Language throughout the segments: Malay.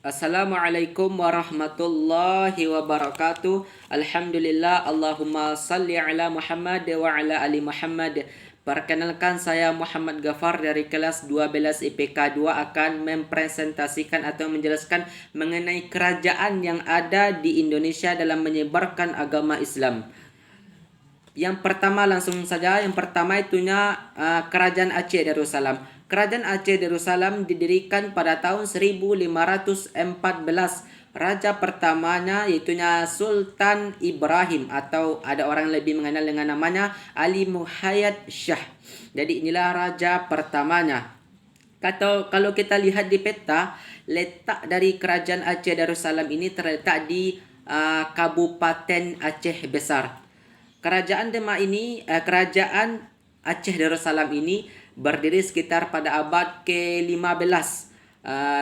Assalamualaikum warahmatullahi wabarakatuh. Alhamdulillah, Allahumma salli ala Muhammad wa ala ali Muhammad. Perkenalkan, saya Muhammad Gafar dari kelas 12 IPK 2 akan mempresentasikan atau menjelaskan mengenai kerajaan yang ada di Indonesia dalam menyebarkan agama Islam. Yang pertama langsung saja, yang pertama itunya Kerajaan Aceh Darussalam. Kerajaan Aceh Darussalam didirikan pada tahun 1514. Raja pertamanya itunya Sultan Ibrahim, atau ada orang lebih mengenal dengan namanya Ali Muhayyad Shah. Jadi inilah raja pertamanya. Kalau kita lihat di peta, letak dari Kerajaan Aceh Darussalam ini terletak di Kabupaten Aceh Besar. Kerajaan Aceh Darussalam ini berdiri sekitar pada abad ke-15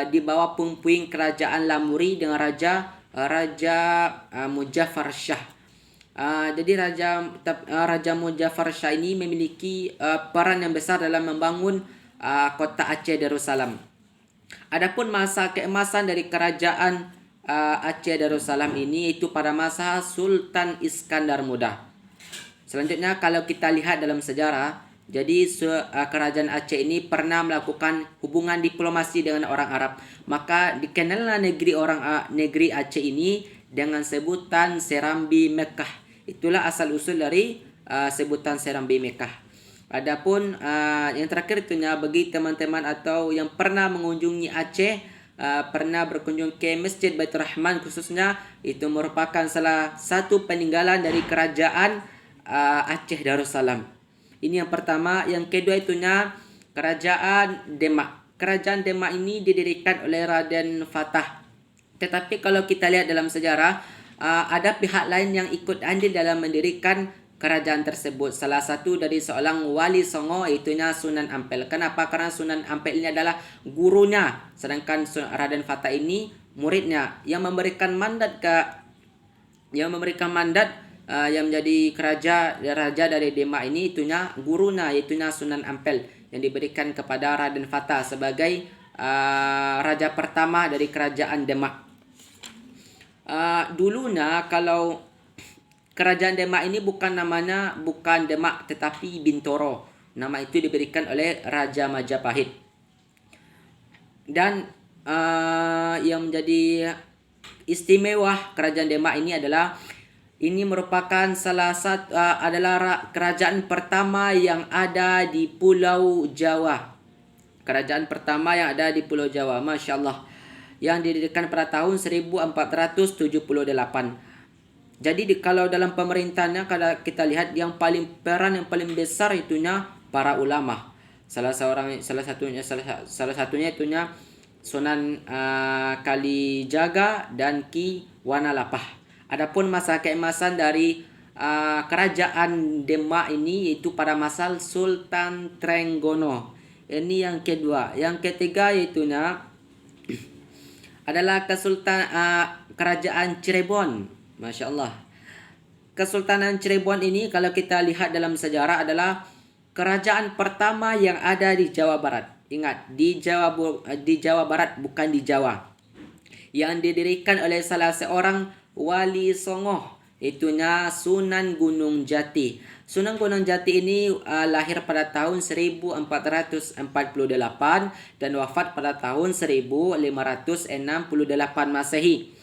di bawah puing-puing kerajaan Lamuri dengan Raja Muzaffar Shah. Jadi Raja Muzaffar Shah ini memiliki peran yang besar dalam membangun kota Aceh Darussalam. Adapun masa keemasan dari kerajaan Aceh Darussalam ini itu pada masa Sultan Iskandar Muda. Selanjutnya, kalau kita lihat dalam sejarah, jadi kerajaan Aceh ini pernah melakukan hubungan diplomasi dengan orang Arab. Maka dikenallah negeri Aceh ini dengan sebutan Serambi Mekah. Itulah asal usul dari sebutan Serambi Mekah. Adapun yang terakhir itunya bagi teman-teman atau yang pernah mengunjungi Aceh, pernah berkunjung ke Masjid Baitur Rahman khususnya, itu merupakan salah satu peninggalan dari kerajaan Aceh Darussalam. Ini yang pertama. Yang kedua itunya Kerajaan Demak. Kerajaan Demak ini didirikan oleh Raden Fatah. Tetapi kalau kita lihat dalam sejarah, ada pihak lain yang ikut andil dalam mendirikan kerajaan tersebut. Salah satu dari seorang wali songo itunya Sunan Ampel. Kenapa? Karena Sunan Ampel ini adalah gurunya, sedangkan Raden Fatah ini muridnya yang memberikan mandat yang menjadi raja dari Demak ini itunya gurunya, itunya Sunan Ampel, yang diberikan kepada Raden Fatah sebagai raja pertama dari kerajaan Demak. Dulunya kalau kerajaan Demak ini bukan Demak tetapi Bintoro. Nama itu diberikan oleh Raja Majapahit. Dan yang menjadi istimewa kerajaan Demak ini adalah ini merupakan adalah kerajaan pertama yang ada di Pulau Jawa. Kerajaan pertama yang ada di Pulau Jawa, Masya Allah, yang didirikan pada tahun 1478. Jadi kalau dalam pemerintahannya, kalau kita lihat yang paling besar itunya para ulama. Salah satunya itunya Sunan Kalijaga dan Ki Wanalapah. Adapun masa keemasan dari kerajaan Demak ini yaitu pada masa Sultan Trenggono. Ini yang kedua. Yang ketiga yaitunya adalah kerajaan Cirebon. Masya Allah. Kesultanan Cirebon ini kalau kita lihat dalam sejarah adalah kerajaan pertama yang ada di Jawa Barat. Ingat, di Jawa Barat, bukan di Jawa. Yang didirikan oleh salah seorang wali songo, itunya Sunan Gunung Jati. Sunan Gunung Jati ini lahir pada tahun 1448 dan wafat pada tahun 1568 Masehi.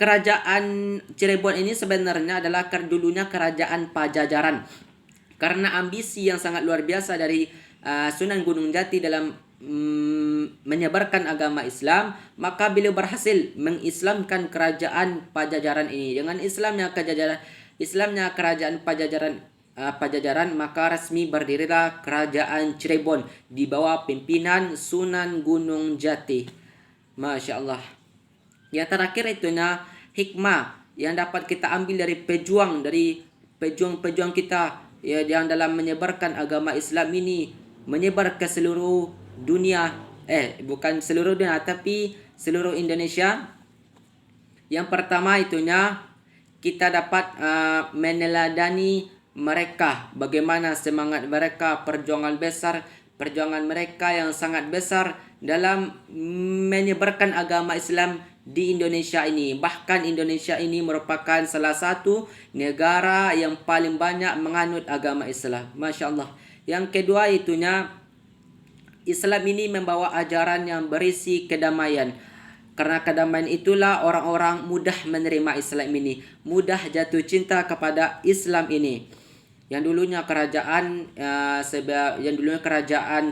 Kerajaan Cirebon ini sebenarnya adalah dulunya kerajaan Pajajaran. Karena ambisi yang sangat luar biasa dari Sunan Gunung Jati dalam menyebarkan agama Islam, maka beliau berhasil mengislamkan kerajaan Pajajaran ini. Dengan Islamnya kerajaan Pajajaran, maka resmi berdirilah kerajaan Cirebon di bawah pimpinan Sunan Gunung Jati. Masya Allah. Yang terakhir itunya hikmah yang dapat kita ambil dari pejuang kita ya, yang dalam menyebarkan agama Islam ini, menyebar ke seluruh dunia, bukan seluruh dunia tapi seluruh Indonesia. Yang pertama itunya kita dapat meneladani mereka, bagaimana semangat mereka, perjuangan mereka yang sangat besar dalam menyebarkan agama Islam di Indonesia ini. Bahkan Indonesia ini merupakan salah satu negara yang paling banyak menganut agama Islam. Masya Allah. Yang kedua itunya, Islam ini membawa ajaran yang berisi kedamaian. Karena kedamaian itulah orang-orang mudah menerima Islam ini, mudah jatuh cinta kepada Islam ini. Yang dulunya kerajaan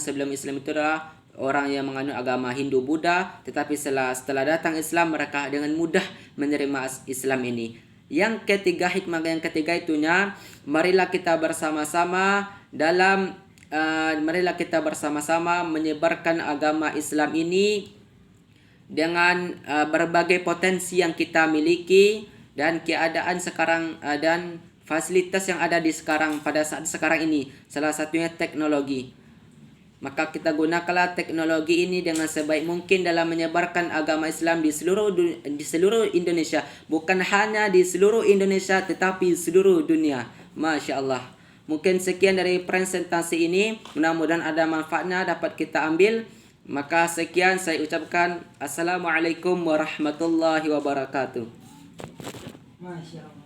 sebelum Islam itu adalah orang yang menganut agama Hindu Buddha, tetapi setelah datang Islam, mereka dengan mudah menerima Islam ini. Yang ketiga, hikmah yang ketiga itunya, marilah kita bersama-sama menyebarkan agama Islam ini dengan berbagai potensi yang kita miliki dan keadaan sekarang dan fasilitas yang ada pada saat sekarang ini, salah satunya teknologi. Maka kita gunakanlah teknologi ini dengan sebaik mungkin dalam menyebarkan agama Islam di seluruh Indonesia. Bukan hanya di seluruh Indonesia, tetapi seluruh dunia. Masya Allah. Mungkin sekian dari presentasi ini. Mudah-mudahan ada manfaatnya dapat kita ambil. Maka sekian saya ucapkan. Assalamualaikum warahmatullahi wabarakatuh. Masya Allah.